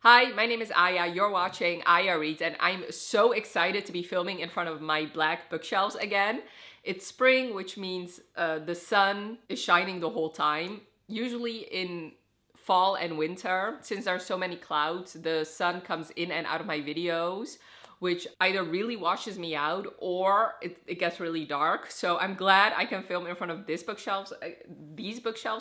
Hi, my name is Aya. You're watching Aya Reads, and I'm so excited to be filming in front of my black bookshelves again. It's spring, which means the sun is shining the whole time. Usually in fall and winter, since there are so many clouds, the sun comes in and out of my videos, which either really washes me out or it gets really dark. So I'm glad I can film in front of these bookshelves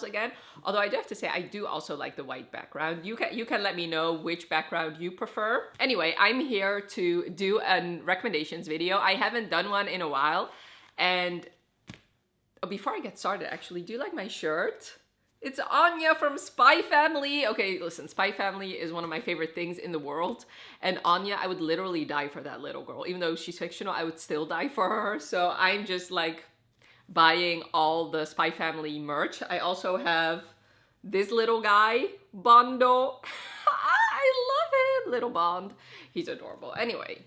again. Although I do have to say, I do also like the white background. You can let me know which background you prefer. Anyway, I'm here to do a recommendations video. I haven't done one in a while. And before I get started, actually, do you like my shirt? It's Anya from Spy Family. Okay, listen, Spy Family is one of my favorite things in the world. And Anya, I would literally die for that little girl. Even though she's fictional, I would still die for her. So I'm just like buying all the Spy Family merch. I also have this little guy, Bondo. I love him, little Bond. He's adorable. Anyway,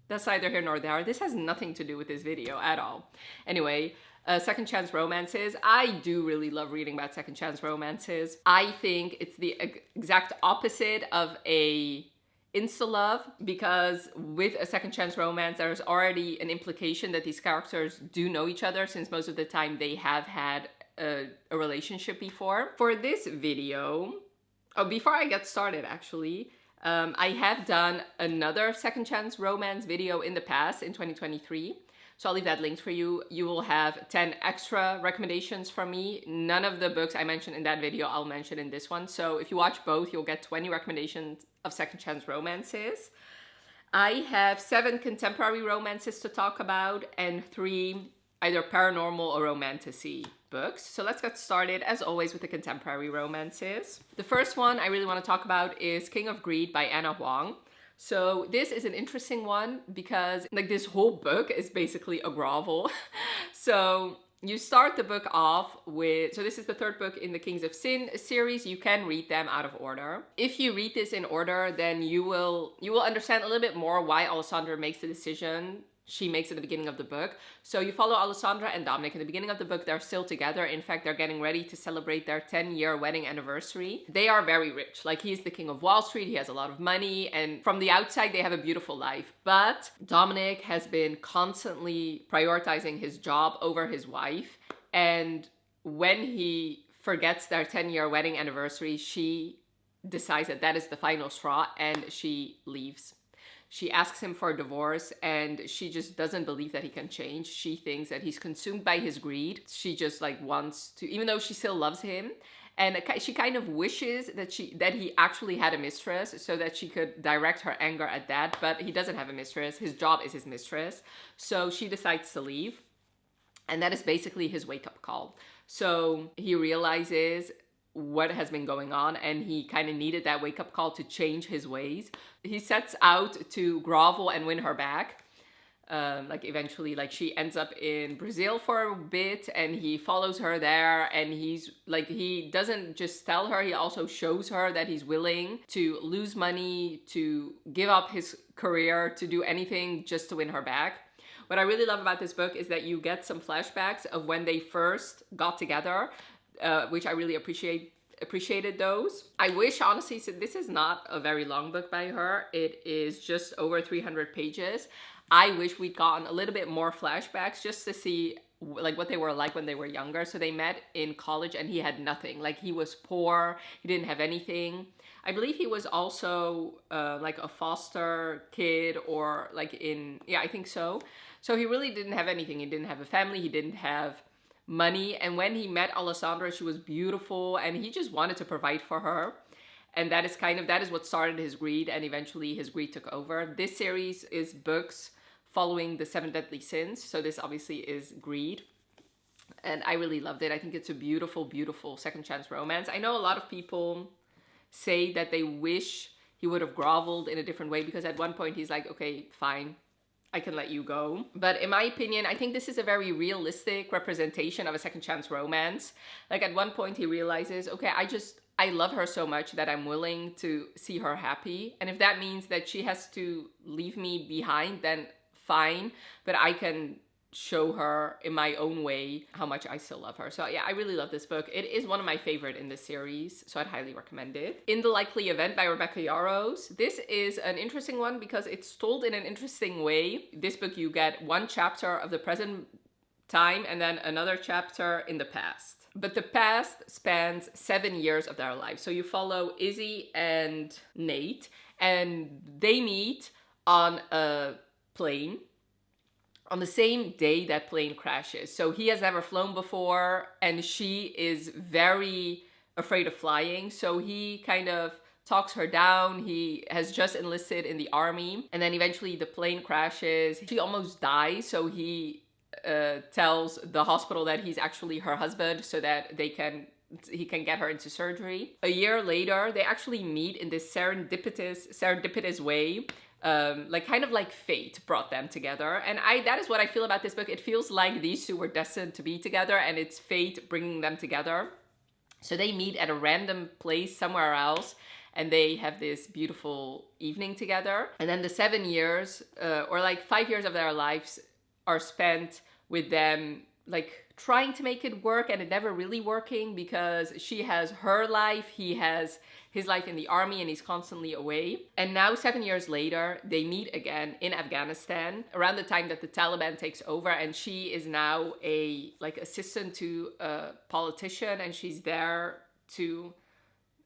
that's neither here nor there. This has nothing to do with this video at all. Anyway, second chance romances. I do really love reading about second chance romances. I think it's the exact opposite of a insta-love, because with a second chance romance, there's already an implication that these characters do know each other, since most of the time they have had a relationship before. For this video, before I get started actually, I have done another second chance romance video in the past in 2023. So I'll leave that linked for you. You will have 10 extra recommendations from me. None of the books I mentioned in that video I'll mention in this one. So if you watch both, you'll get 20 recommendations of second chance romances. I have 7 contemporary romances to talk about and 3 either paranormal or romantasy books. So let's get started, as always, with the contemporary romances. The first one I really want to talk about is King of Greed by Anna Huang. So this is an interesting one because like this whole book is basically a grovel. So you start the book off with, so this is the 3rd book in the Kings of Sin series. You can read them out of order. If you read this in order, then you will understand a little bit more why Alessandra makes the decision she makes at the beginning of the book. So you follow Alessandra and Dominic. In the beginning of the book, they're still together. In fact, they're getting ready to celebrate their 10-year wedding anniversary. They are very rich. Like, he's the king of Wall Street. He has a lot of money. And from the outside, they have a beautiful life. But Dominic has been constantly prioritizing his job over his wife. And when he forgets their 10-year wedding anniversary, she decides that that is the final straw and she leaves. She asks him for a divorce and she just doesn't believe that he can change. She thinks that he's consumed by his greed. She just like wants to, even though she still loves him, and she kind of wishes that he actually had a mistress so that she could direct her anger at that, but he doesn't have a mistress. His job is his mistress. So she decides to leave. And that is basically his wake-up call. So he realizes what has been going on and he kind of needed that wake-up call to change his ways. He sets out to grovel and win her back. Like eventually, like she ends up in Brazil for a bit and he follows her there, and he's like, he doesn't just tell her, he also shows her that he's willing to lose money, to give up his career, to do anything just to win her back. What I really love about this book is that you get some flashbacks of when they first got together, which I really appreciated those. I wish, honestly, so this is not a very long book by her. It is just over 300 pages. I wish we'd gotten a little bit more flashbacks just to see like what they were like when they were younger. So they met in college and he had nothing. Like, he was poor, he didn't have anything. I believe he was also like a foster kid, or like I think so. So he really didn't have anything. He didn't have a family, he didn't have money. And when he met Alessandra, she was beautiful and he just wanted to provide for her. And that is what started his greed, and eventually his greed took over. This series is books following the 7 deadly sins. So this obviously is greed. And I really loved it. I think it's a beautiful, beautiful second chance romance. I know a lot of people say that they wish he would have groveled in a different way, because at one point he's like, okay, fine, I can let you go. But in my opinion, I think this is a very realistic representation of a second chance romance. Like, at one point he realizes, okay, I love her so much that I'm willing to see her happy. And if that means that she has to leave me behind, then fine. But I can show her in my own way how much I still love her. So yeah, I really love this book. It is one of my favorite in the series, so I'd highly recommend it. In the Likely Event by Rebecca Yarros. This is an interesting one because it's told in an interesting way. This book, you get one chapter of the present time and then another chapter in the past. But the past spans 7 years of their life. So you follow Izzy and Nate, and they meet on a plane on the same day that plane crashes. So he has never flown before, and she is very afraid of flying. So he kind of talks her down. He has just enlisted in the army, and then eventually the plane crashes. She almost dies, so he tells the hospital that he's actually her husband so that he can get her into surgery. A year later, they actually meet in this serendipitous way. Like kind of like fate brought them together, and that is what I feel about this book. It feels like these two were destined to be together, and it's fate bringing them together. So they meet at a random place somewhere else, and they have this beautiful evening together. And then the 7 years, or like 5 years of their lives, are spent with them like trying to make it work, and it never really working because she has her life, he has his life in the army, and he's constantly away. And now 7 years later, they meet again in Afghanistan around the time that the Taliban takes over, and she is now a like assistant to a politician, and she's there to,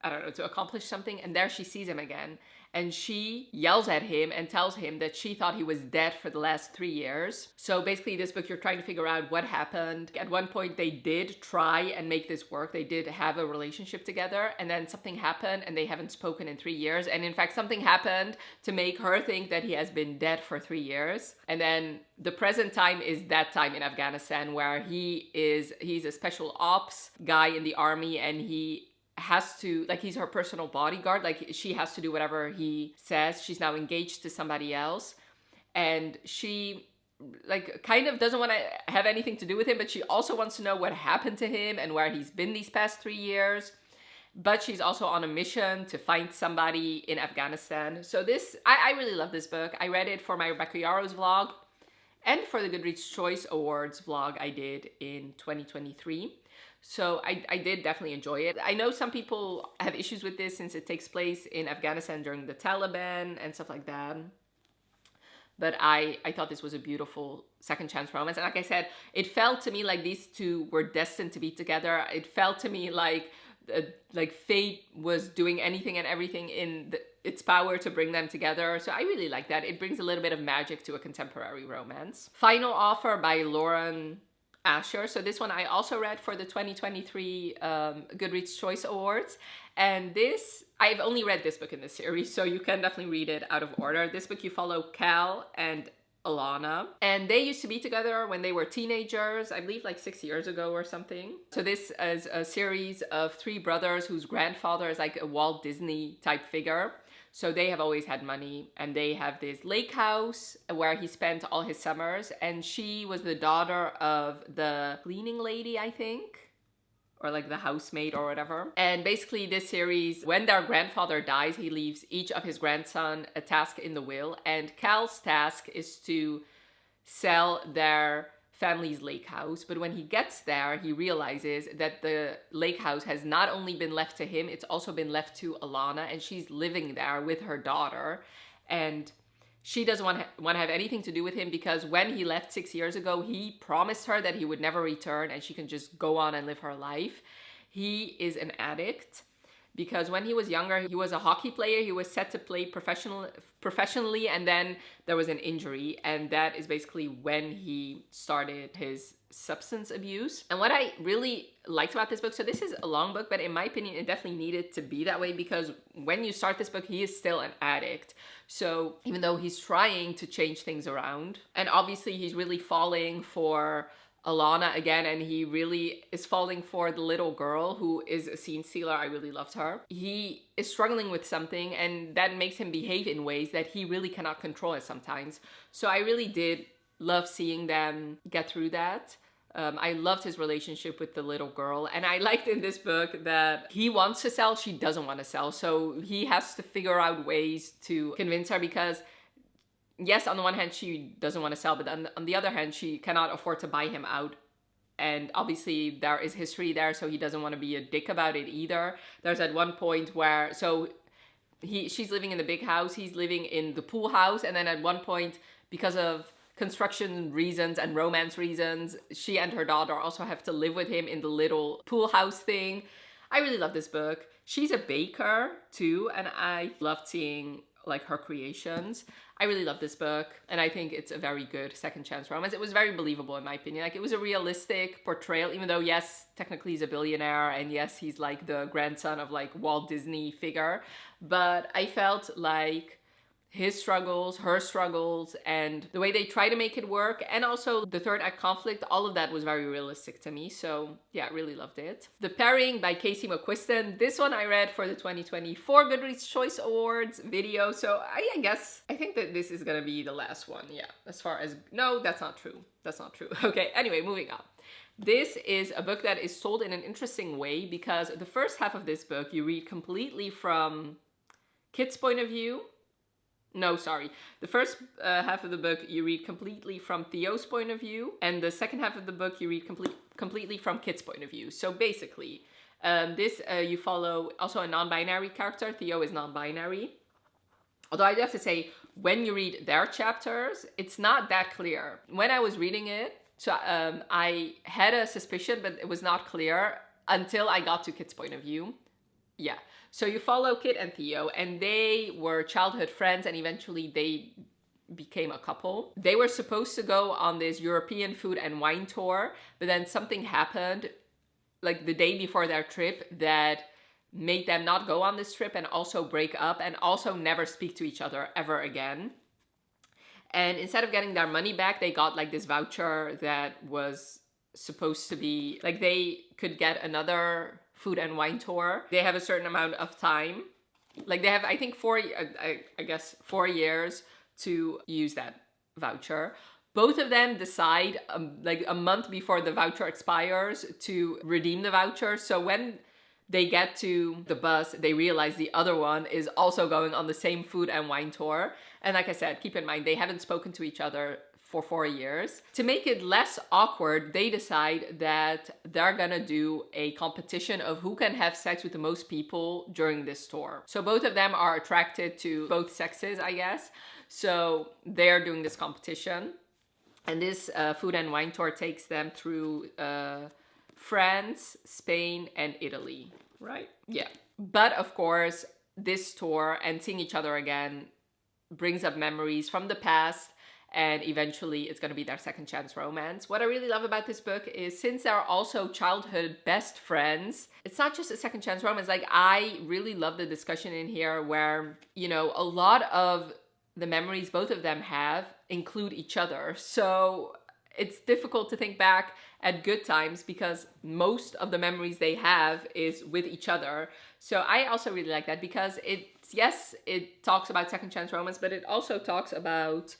I don't know, to accomplish something. And there she sees him again, and she yells at him and tells him that she thought he was dead for the last 3 years. So basically this book, you're trying to figure out what happened. At one point they did try and make this work. They did have a relationship together, and then something happened and they haven't spoken in 3 years. And in fact, something happened to make her think that he has been dead for 3 years. And then the present time is that time in Afghanistan where he's a special ops guy in the army, and he has to, like, he's her personal bodyguard. Like, she has to do whatever he says. She's now engaged to somebody else, and she like kind of doesn't want to have anything to do with him, but she also wants to know what happened to him and where he's been these past 3 years. But she's also on a mission to find somebody in Afghanistan. So this, I really love this book. I read it for my Rebecca Yarros vlog and for the Goodreads Choice Awards vlog I did in 2023. So I did definitely enjoy it. I know some people have issues with this since it takes place in Afghanistan during the Taliban and stuff like that. But I thought this was a beautiful second chance romance. And like I said, it felt to me like these two were destined to be together. It felt to me like fate was doing anything and everything in its power to bring them together. So I really like that. It brings a little bit of magic to a contemporary romance. Final Offer by Lauren Asher. So this one I also read for the 2023 Goodreads Choice Awards. And this, I've only read this book in this series, so you can definitely read it out of order. This book, you follow Cal and Alana, and they used to be together when they were teenagers, I believe like 6 years ago or something. So this is a series of 3 brothers whose grandfather is like a Walt Disney type figure. So they have always had money, and they have this lake house where he spent all his summers, and she was the daughter of the cleaning lady, I think, or like the housemaid or whatever. And basically this series, when their grandfather dies, he leaves each of his grandson a task in the will, and Cal's task is to sell their family's lake house. But when he gets there, he realizes that the lake house has not only been left to him, it's also been left to Alana, and she's living there with her daughter. And she doesn't want to have anything to do with him because when he left 6 years ago, he promised her that he would never return and she can just go on and live her life. He is an addict because when he was younger, he was a hockey player. He was set to play professionally, and then there was an injury, and that is basically when he started his substance abuse. And what I really liked about this book, so this is a long book, but in my opinion, it definitely needed to be that way because when you start this book, he is still an addict. So even though he's trying to change things around, and obviously he's really falling for Alana again, and he really is falling for the little girl who is a scene stealer. I really loved her. He is struggling with something, and that makes him behave in ways that he really cannot control it sometimes. So I really did love seeing them get through that. I loved his relationship with the little girl, and I liked in this book that he wants to sell, she doesn't want to sell. So he has to figure out ways to convince her because yes, on the one hand, she doesn't want to sell, but on the other hand, she cannot afford to buy him out. And obviously there is history there, so he doesn't want to be a dick about it either. There's at one point where, so she's living in the big house, he's living in the pool house, and then at one point, because of construction reasons and romance reasons, she and her daughter also have to live with him in the little pool house thing. I really love this book. She's a baker too, and I loved seeing like her creations. I really love this book, and I think it's a very good second chance romance. It was very believable in my opinion. Like, it was a realistic portrayal, even though yes, technically he's a billionaire, and yes, he's like the grandson of like Walt Disney figure, but I felt like his struggles, her struggles, and the way they try to make it work, and also the third act conflict, all of that was very realistic to me. So yeah, I really loved it. The Pairing by Casey McQuiston. This one I read for the 2024 Goodreads Choice Awards video. So I think that this is gonna be the last one. Yeah, as far as, no, that's not true. That's not true. Okay, anyway, moving on. This is a book that is sold in an interesting way, because the first half of this book you read completely from Kit's point of view. No, sorry. The first half of the book you read completely from Theo's point of view, and the second half of the book you read completely from Kit's point of view. So basically, you follow also a non-binary character. Theo is non-binary. Although I do have to say, when you read their chapters, it's not that clear. When I was reading it, so I had a suspicion, but it was not clear until I got to Kit's point of view. Yeah. So you follow Kit and Theo, and they were childhood friends, and eventually they became a couple. They were supposed to go on this European food and wine tour, but then something happened like the day before their trip that made them not go on this trip, and also break up, and also never speak to each other ever again. And instead of getting their money back, they got like this voucher that was supposed to be like they could get another food and wine tour. They have a certain amount of time. Like they have, I think 4 years to use that voucher. Both of them decide like a month before the voucher expires to redeem the voucher. So when they get to the bus, they realize the other one is also going on the same food and wine tour. And like I said, keep in mind, they haven't spoken to each other for 4 years. To make it less awkward, they decide that they're gonna do a competition of who can have sex with the most people during this tour. So both of them are attracted to both sexes, I guess. So they're doing this competition. And this food and wine tour takes them through France, Spain, and Italy, right? Yeah. But of course, this tour and seeing each other again brings up memories from the past, and eventually it's going to be their second chance romance. What I really love about this book is, since they're also childhood best friends, it's not just a second chance romance. Like, I really love the discussion in here where, you know, a lot of the memories both of them have include each other. So it's difficult to think back at good times because most of the memories they have is with each other. So I also really like that, because it talks about second chance romance, but it also talks about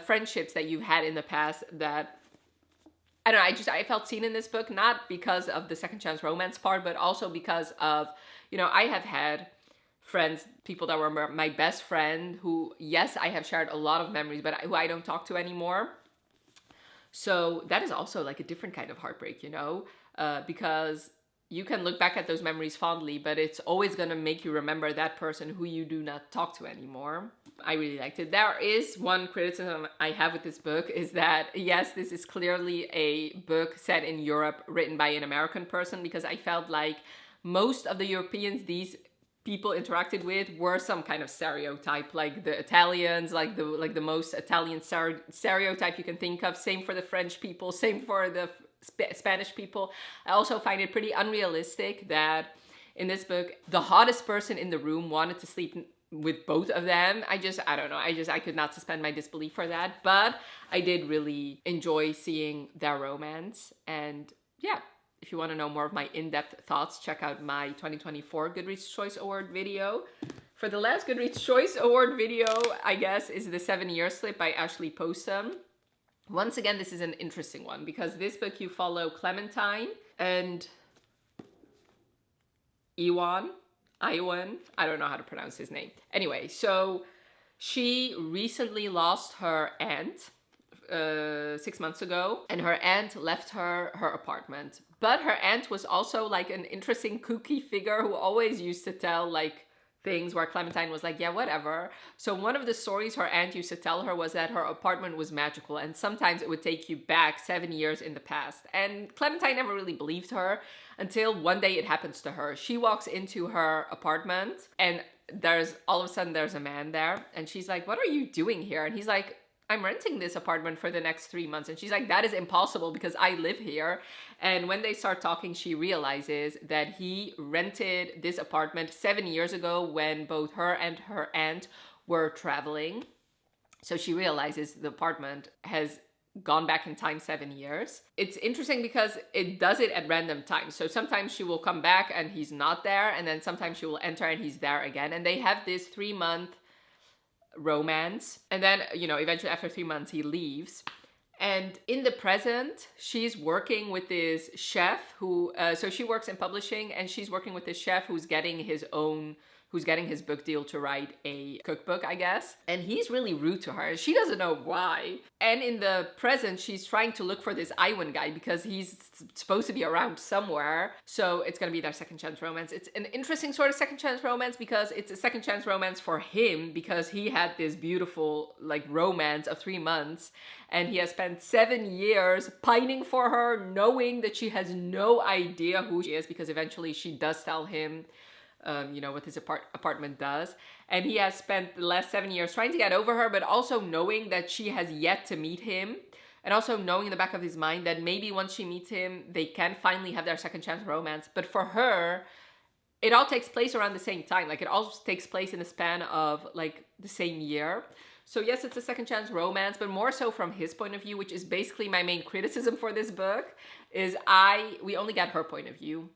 friendships that you've had in the past that, I don't know, I felt seen in this book, not because of the second chance romance part, but also because of, you know, I have had friends, people that were my best friend who, yes, I have shared a lot of memories, but who I don't talk to anymore. So that is also like a different kind of heartbreak, you know, because you can look back at those memories fondly, but it's always going to make you remember that person who you do not talk to anymore. I really liked it. There is one criticism I have with this book, is that, yes, this is clearly a book set in Europe written by an American person, because I felt like most of the Europeans these people interacted with were some kind of stereotype, like the Italians, like the most Italian stereotype you can think of. Same for the French people, same for the Spanish people. I also find it pretty unrealistic that in this book, the hottest person in the room wanted to sleep with both of them. I don't know. I could not suspend my disbelief for that. But I did really enjoy seeing their romance. And yeah, if you want to know more of my in-depth thoughts, check out my 2024 Goodreads Choice Award video. For the last Goodreads Choice Award video, I guess, is The 7-Year Slip by Ashley Postum. Once again, this is an interesting one, because this book you follow Clementine and Iwan, I don't know how to pronounce his name. Anyway, so She recently lost her aunt 6 months ago, and her aunt left her apartment. But her aunt was also like an interesting kooky figure who always used to tell like things where Clementine was like, yeah, whatever. So one of the stories her aunt used to tell her was that her apartment was magical, and sometimes it would take you back 7 years in the past. And Clementine never really believed her until one day it happens to her. She walks into her apartment, and there's all of a sudden there's a man there, and she's like, what are you doing here? And he's like, I'm renting this apartment for the next 3 months. And she's like, that is impossible because I live here. And when they start talking, she realizes that he rented this apartment 7 years ago when both her and her aunt were traveling. So she realizes the apartment has gone back in time 7 years. It's interesting because it does it at random times. So sometimes she will come back and he's not there. And then sometimes she will enter and he's there again. And they have this 3-month romance, and then eventually after 3 months he leaves. And in the present, she's working with this chef who so she works in publishing, and she's working with this chef who's getting his book deal to write a cookbook, I guess. And he's really rude to her. She doesn't know why. And in the present, she's trying to look for this Iwan guy because he's supposed to be around somewhere. So it's going to be their second chance romance. It's an interesting sort of second chance romance because it's a second chance romance for him because he had this beautiful like romance of 3 months. And he has spent 7 years pining for her, knowing that she has no idea who she is because eventually she does tell him what his apartment does. And he has spent the last 7 years trying to get over her, but also knowing that she has yet to meet him. And also knowing in the back of his mind that maybe once she meets him, they can finally have their second chance romance. But for her, it all takes place around the same time. Like it all takes place in the span of like the same year. So yes, it's a second chance romance, but more so from his point of view, which is basically my main criticism for this book, is we only get her point of view.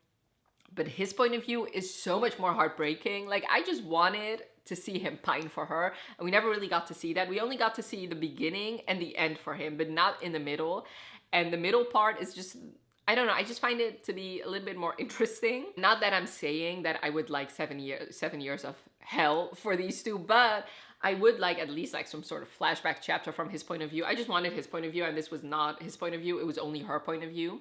But his point of view is so much more heartbreaking. Like, I just wanted to see him pine for her. And we never really got to see that. We only got to see the beginning and the end for him, but not in the middle. And the middle part is just, I don't know, I just find it to be a little bit more interesting. Not that I'm saying that I would like 7 years of hell for these two, but I would like at least like some sort of flashback chapter from his point of view. I just wanted his point of view, and this was not his point of view. It was only her point of view.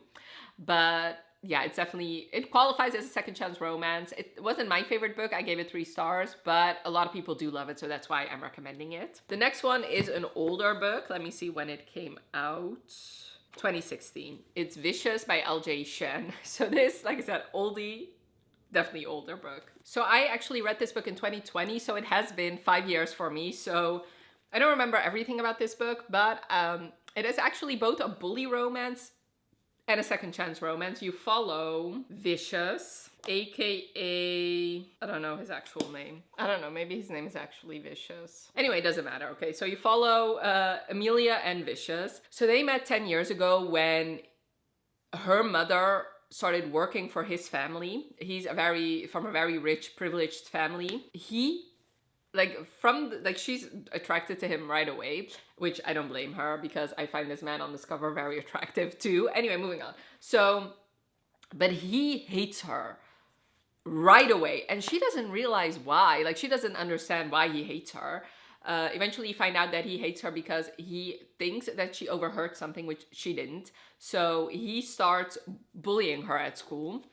But yeah, it qualifies as a second chance romance. It wasn't my favorite book. I gave it 3 stars, but a lot of people do love it, so that's why I'm recommending it. The next one is an older book. Let me see when it came out. 2016. It's Vicious by L.J. Shen. So this, like I said, oldie, definitely older book. So I actually read this book in 2020, so it has been 5 years for me. So I don't remember everything about this book, but it is actually both a bully romance and a second chance romance. You follow Vicious, aka, I don't know his actual name. I don't know, maybe his name is actually Vicious. Anyway, it doesn't matter, okay? So you follow Amelia and Vicious. So they met 10 years ago when her mother started working for his family. He's from a very rich, privileged family. She's attracted to him right away, which I don't blame her because I find this man on this cover very attractive too. Anyway, moving on. But he hates her right away, and she doesn't realize why. Like, she doesn't understand why he hates her. Eventually you find out that he hates her because he thinks that she overheard something which she didn't. So he starts bullying her at school.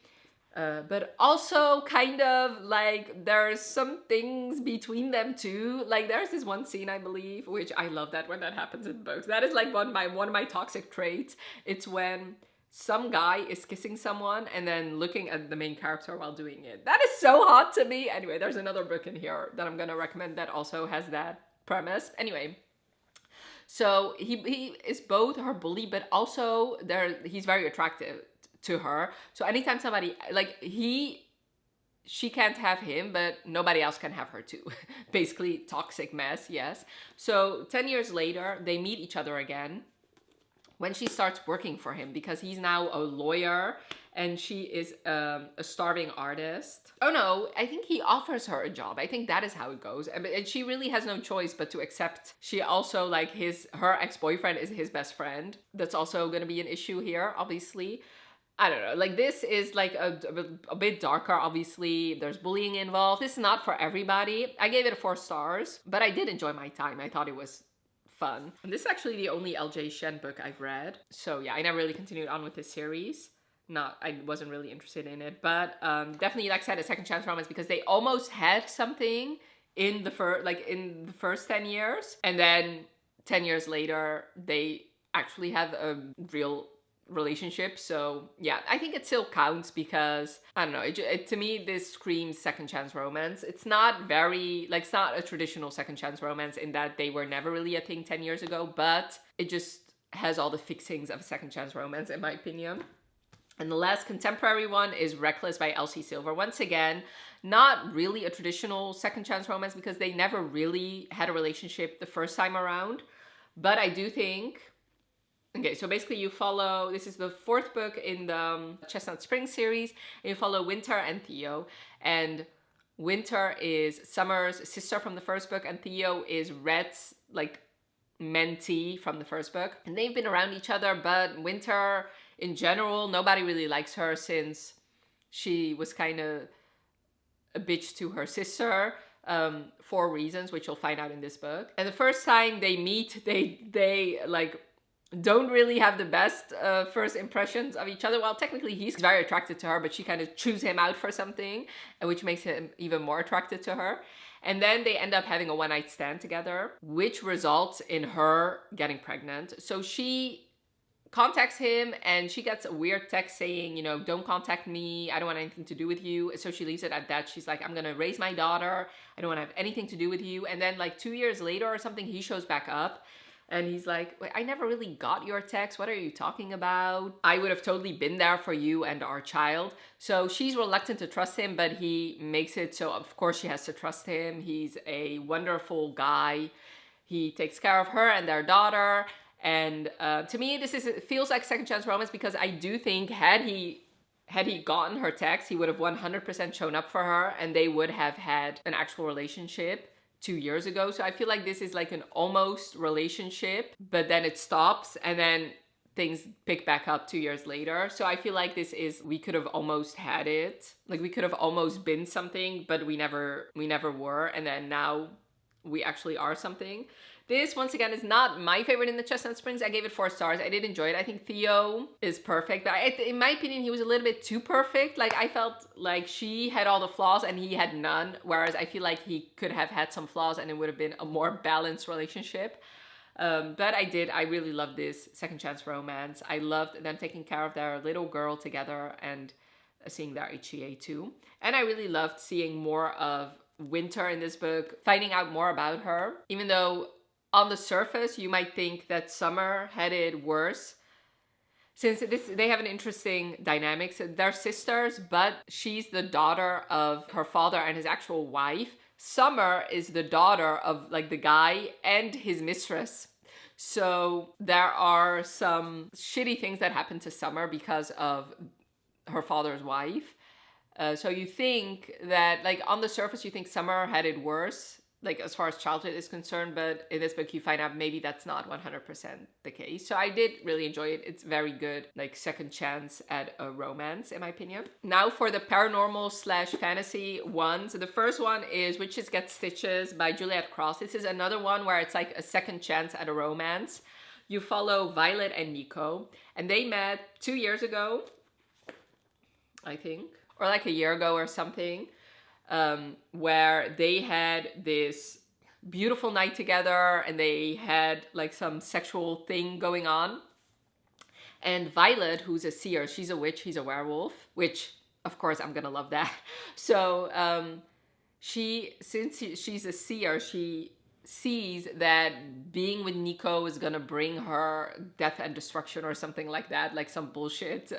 But also kind of like there's some things between them too. Like there's this one scene, I believe, which I love that when that happens in books. That is like one of my toxic traits. It's when some guy is kissing someone and then looking at the main character while doing it. That is so hot to me. Anyway, there's another book in here that I'm gonna recommend that also has that premise. Anyway, so he is both her bully, but also he's very attractive to her. So anytime somebody, she can't have him, but nobody else can have her too. Basically, toxic mess, yes. So 10 years later, they meet each other again when she starts working for him because he's now a lawyer and she is a starving artist. Oh no, I think he offers her a job. I think that is how it goes. And she really has no choice but to accept. She also, her ex-boyfriend is his best friend. That's also gonna be an issue here, obviously. I don't know, like this is like a bit darker, obviously. There's bullying involved. This is not for everybody. I gave it 4 stars, but I did enjoy my time. I thought it was fun. And this is actually the only LJ Shen book I've read. So yeah, I never really continued on with this series. I wasn't really interested in it, but definitely, like I said, a second chance romance because they almost had something in the first 10 years, and then 10 years later they actually have a real relationship. So yeah, I think it still counts because I don't know, to me this screams second chance romance. It's not very like, it's not a traditional second chance romance in that they were never really a thing 10 years ago, but it just has all the fixings of a second chance romance in my opinion. And the last contemporary one is Reckless by Elsie Silver. Once again, not really a traditional second chance romance because they never really had a relationship the first time around. But I do think, okay, so basically you follow, this is the 4th book in the Chestnut Spring series, and you follow Winter and Theo. And Winter is Summer's sister from the first book, and Theo is Red's like mentee from the first book. And they've been around each other, but Winter in general, nobody really likes her since she was kind of a bitch to her sister for reasons which you'll find out in this book. And the first time they meet, they like don't really have the best first impressions of each other. Well, technically he's very attracted to her, but she kind of chews him out for something, which makes him even more attracted to her. And then they end up having a one-night stand together, which results in her getting pregnant. So she contacts him and she gets a weird text saying, you know, don't contact me, I don't want anything to do with you. So she leaves it at that. She's like, I'm gonna raise my daughter, I don't want to have anything to do with you. And then like 2 years later or something, he shows back up and he's like, wait, I never really got your text, what are you talking about? I would have totally been there for you and our child. So she's reluctant to trust him, but he makes it so of course she has to trust him. He's a wonderful guy, he takes care of her and their daughter. And to me, it feels like second chance romance because I do think had he gotten her text, he would have 100% shown up for her and they would have had an actual relationship 2 years ago. So I feel like this is like an almost relationship, but then it stops and then things pick back up 2 years later. So I feel like we could have almost had it. Like we could have almost been something, but we never were. And then now we actually are something. This, once again, is not my favorite in the Chestnut Springs. I gave it 4 stars. I did enjoy it. I think Theo is perfect. But in my opinion, he was a little bit too perfect. Like, I felt like she had all the flaws and he had none. Whereas I feel like he could have had some flaws and it would have been a more balanced relationship. But I really loved this second chance romance. I loved them taking care of their little girl together and seeing their HCA too. And I really loved seeing more of Winter in this book, finding out more about her. Even though on the surface, you might think that Summer had it worse. Since they have an interesting dynamic. So they're sisters, but she's the daughter of her father and his actual wife. Summer is the daughter of like the guy and his mistress. So there are some shitty things that happen to Summer because of her father's wife. So you think that, like, on the surface, you think Summer had it worse, like, as far as childhood is concerned, but in this book, you find out maybe that's not 100% the case. So I did really enjoy it. It's very good, like, second chance at a romance, in my opinion. Now for the paranormal / fantasy ones. The first one is Witches Get Stitches by Juliet Cross. This is another one where it's like a second chance at a romance. You follow Violet and Nico, and they met 2 years ago, I think, or like a year ago or something, where they had this beautiful night together and they had like some sexual thing going on. And Violet, who's a seer, she's a witch, he's a werewolf, which of course I'm gonna love that. So since she's a seer, she sees that being with Nico is gonna bring her death and destruction or something like that, like some bullshit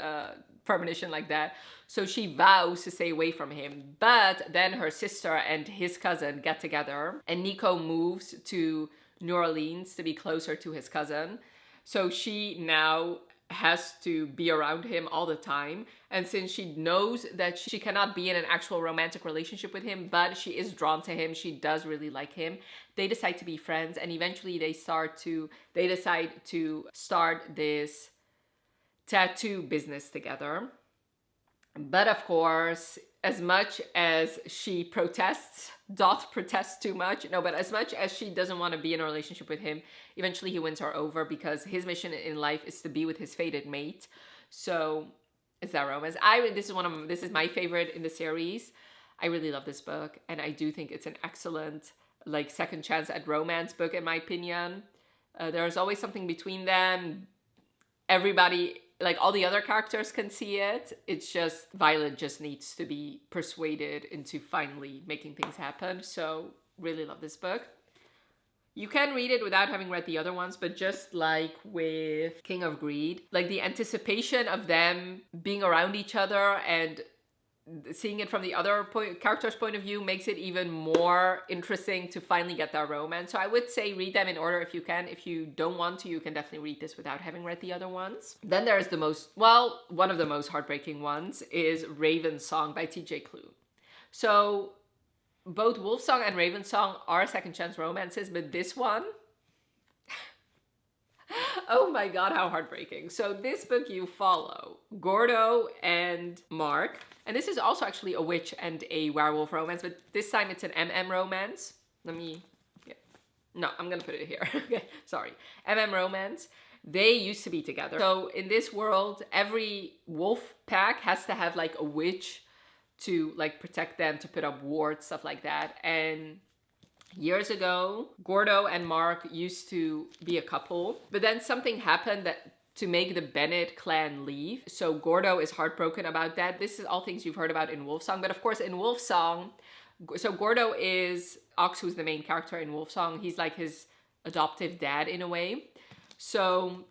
premonition like that. So she vows to stay away from him. But then her sister and his cousin get together and Nico moves to New Orleans to be closer to his cousin. So she now has to be around him all the time. And since she knows that she cannot be in an actual romantic relationship with him, but she is drawn to him, she does really like him, they decide to be friends. And eventually they decide to start this tattoo business together. But of course, as much as she doth protest too much, no, but as much as she doesn't want to be in a relationship with him, eventually he wins her over because his mission in life is to be with his fated mate. So it's that romance. This is my favorite in the series. I really love this book, and I do think it's an excellent like second chance at romance book in my opinion. There's always something between them. Everybody, like all the other characters, can see it. It's just Violet just needs to be persuaded into finally making things happen. So really love this book. You can read it without having read the other ones, but just like with King of Greed, like the anticipation of them being around each other and seeing it from the other character's point of view makes it even more interesting to finally get that romance. So I would say read them in order if you can. If you don't want to, you can definitely read this without having read the other ones. Then there's one of the most heartbreaking ones is Raven's Song by TJ Klune. So both Wolf Song and Raven Song are second chance romances, but this one, oh my god, how heartbreaking. So this book, you follow Gordo and Mark, and this is also actually a witch and a werewolf romance, but this time it's an MM romance. I'm gonna put it here. Okay, sorry. MM romance. They used to be together. So in this world, every wolf pack has to have like a witch to like protect them, to put up wards, stuff like that. And years ago, Gordo and Mark used to be a couple, but then something happened to make the Bennett clan leave. So Gordo is heartbroken about that. This is all things you've heard about in Wolf Song, but of course in Wolf Song, so Gordo is Ox, who's the main character in Wolf Song. He's like his adoptive dad in a way. So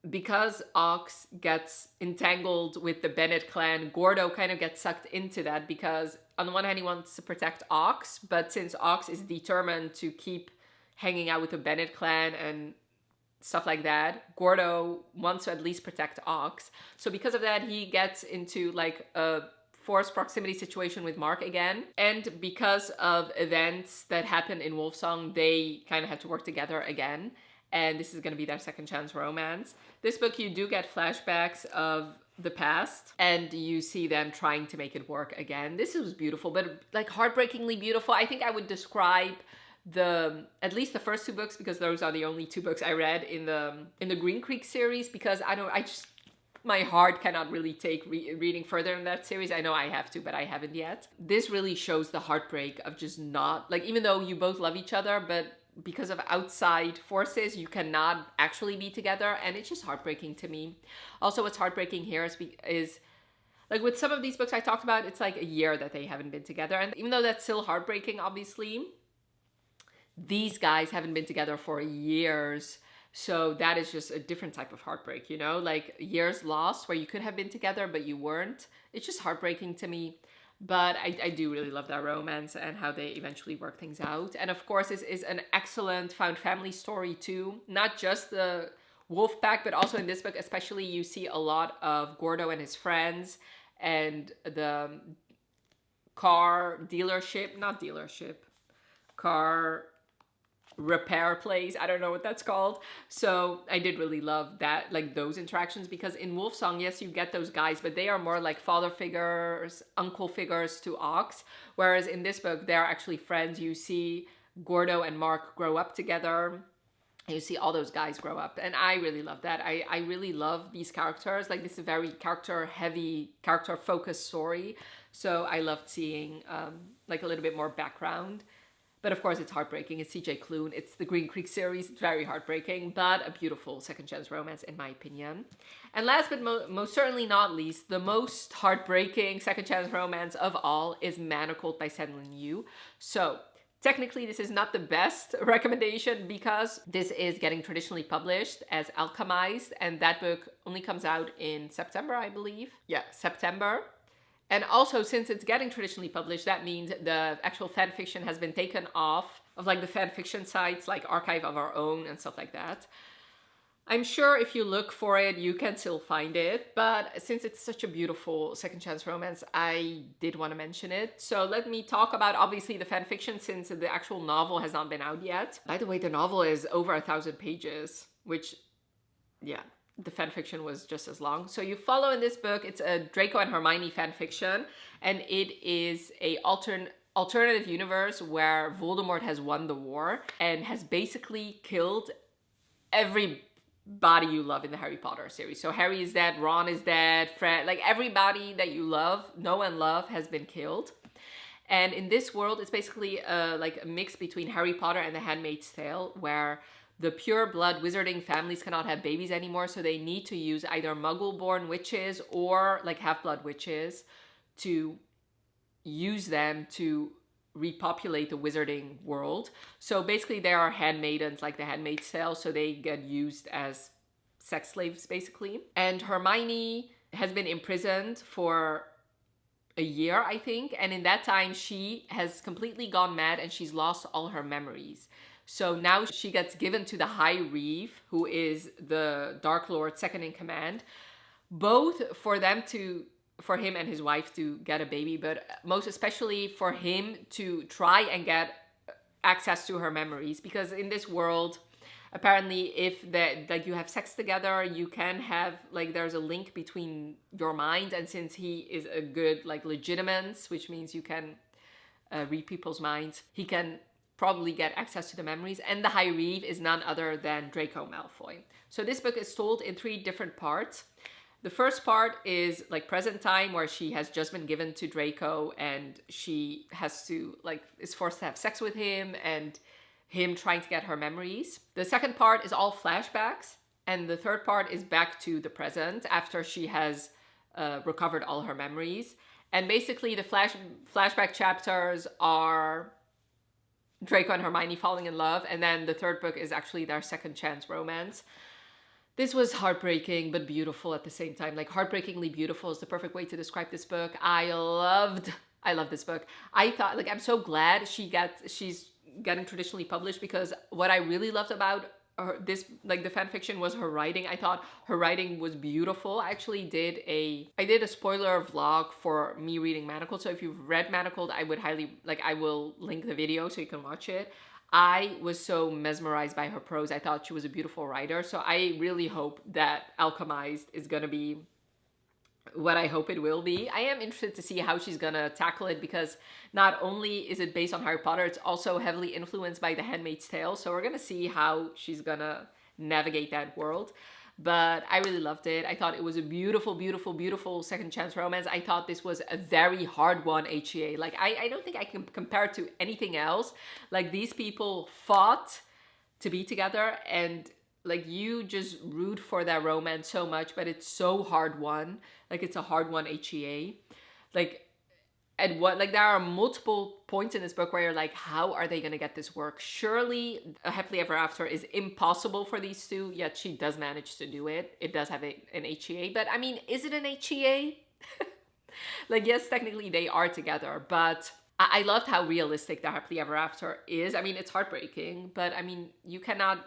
because Ox gets entangled with the Bennett clan, Gordo kind of gets sucked into that because on the one hand he wants to protect Ox, but since Ox is determined to keep hanging out with the Bennett clan and stuff like that, Gordo wants to at least protect Ox. So because of that, he gets into like a forced proximity situation with Mark again. And because of events that happen in Wolf Song, they kind of have to work together again. And this is going to be their second chance romance. This book, you do get flashbacks of the past and you see them trying to make it work again. This was beautiful, but like heartbreakingly beautiful. I think I would describe at least the first two books, because those are the only two books I read in the Green Creek series, because my heart cannot really take reading further in that series. I know I have to, but I haven't yet. This really shows the heartbreak of just not, like, even though you both love each other, but because of outside forces, you cannot actually be together, and it's just heartbreaking to me. Also, what's heartbreaking here is like with some of these books I talked about, it's like a year that they haven't been together, and even though that's still heartbreaking, obviously, these guys haven't been together for years. So that is just a different type of heartbreak, you know, like years lost where you could have been together, but you weren't. It's just heartbreaking to me. But I do really love that romance and how they eventually work things out. And of course, this is an excellent found family story too. Not just the wolf pack, but also in this book, especially, you see a lot of Gordo and his friends and the car repair place. I don't know what that's called. So I did really love that, like those interactions, because in Wolf Song, yes, you get those guys, but they are more like father figures, uncle figures to Ox. Whereas in this book, they're actually friends. You see Gordo and Mark grow up together. You see all those guys grow up. And I really love that. I really love these characters. Like, this is a very character-heavy, character-focused story. So I loved seeing like a little bit more background. But of course, it's heartbreaking. It's TJ Klune. It's the Green Creek series. It's very heartbreaking, but a beautiful second chance romance, in my opinion. And last but most certainly not least, the most heartbreaking second chance romance of all is Manacled by Senlin Yu. So technically, this is not the best recommendation because this is getting traditionally published as Alchemized, and that book only comes out in September, I believe. Yeah, September. And also, since it's getting traditionally published, that means the actual fan fiction has been taken off of like the fan fiction sites like Archive of Our Own and stuff like that. I'm sure if you look for it, you can still find it. But since it's such a beautiful second chance romance, I did want to mention it. So let me talk about, obviously, the fan fiction, since the actual novel has not been out yet. By the way, the novel is over 1,000 pages, which, yeah, the fan fiction was just as long. So you follow in this book, it's a Draco and Hermione fan fiction, and it is a alternative universe where Voldemort has won the war and has basically killed everybody you love in the Harry Potter series. So Harry is dead, Ron is dead, Fred, like everybody that you love, know and love, has been killed. And in this world, it's basically like a mix between Harry Potter and The Handmaid's Tale, where the pure blood wizarding families cannot have babies anymore, so they need to use either muggle-born witches or like half-blood witches to use them to repopulate the wizarding world. So basically they are handmaidens, like The Handmaid's Tale, so they get used as sex slaves basically. And Hermione has been imprisoned for a year, I think, and in that time she has completely gone mad and she's lost all her memories. So now she gets given to the High Reeve, who is the Dark Lord second in command, both for him and his wife to get a baby, but most especially for him to try and get access to her memories, because in this world, apparently if you have sex together, you can have, like, there's a link between your minds, and since he is a good, like, legitimate, which means you can read people's minds, he can probably get access to the memories. And the High Reeve is none other than Draco Malfoy. So this book is told in 3 different parts. The first part is like present time, where she has just been given to Draco and she has to, like, is forced to have sex with him and him trying to get her memories. The second part is all flashbacks, and the third part is back to the present after she has recovered all her memories. And basically the flashback chapters are Draco and Hermione falling in love, and then the third book is actually their second chance romance. This was heartbreaking but beautiful at the same time. Like, heartbreakingly beautiful is the perfect way to describe this book. I love this book. I thought, like, I'm so glad she's getting traditionally published, because what I really loved about her, this, like, the fan fiction, was her writing. I thought her writing was beautiful. I actually did a spoiler vlog for me reading Manacled. So if you've read Manacled, I would highly, like, I will link the video so you can watch it. I was so mesmerized by her prose. I thought she was a beautiful writer. So I really hope that Alchemized is going to be what I hope it will be. I am interested to see how she's gonna tackle it, because not only is it based on Harry Potter, it's also heavily influenced by The Handmaid's Tale. So we're gonna see how she's gonna navigate that world. But I really loved it. I thought it was a beautiful, beautiful, beautiful second chance romance. I thought this was a very hard won HEA. Like, I don't think I can compare it to anything else. Like, these people fought to be together, and like, you just root for that romance so much, but it's so hard won. Like, it's a hard won HEA. Like, and what, like, there are multiple points in this book where you're like, how are they gonna get this work? Surely a happily ever after is impossible for these two, yet she does manage to do it. It does have an HEA, but I mean, is it an HEA? Like, yes, technically they are together, but I loved how realistic the happily ever after is. I mean, it's heartbreaking, but I mean, you cannot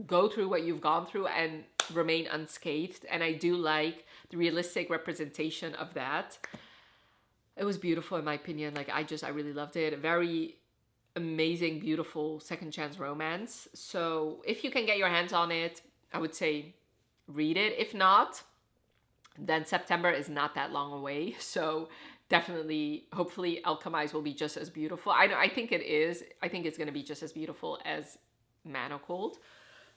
go through what you've gone through and remain unscathed. And I do like the realistic representation of that. It was beautiful in my opinion. Like, I really loved it. A very amazing, beautiful second chance romance. So if you can get your hands on it, I would say read it. If not, then September is not that long away. So definitely, hopefully Alchemized will be just as beautiful. I think it is. I think it's going to be just as beautiful as Manacled.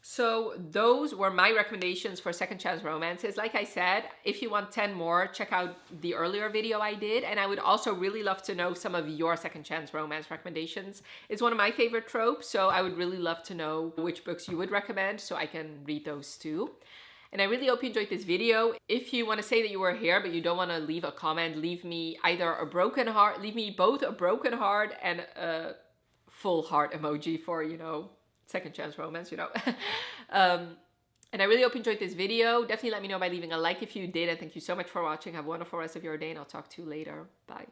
So those were my recommendations for second chance romances. Like I said, if you want 10 more, check out the earlier video I did. And I would also really love to know some of your second chance romance recommendations. It's one of my favorite tropes, so I would really love to know which books you would recommend so I can read those too. And I really hope you enjoyed this video. If you want to say that you were here but you don't want to leave a comment, leave me either a broken heart, leave me both a broken heart and a full heart emoji for, you know, second chance romance, you know. And I really hope you enjoyed this video. Definitely let me know by leaving a like if you did, and thank you so much for watching. Have a wonderful rest of your day, and I'll talk to you later. Bye.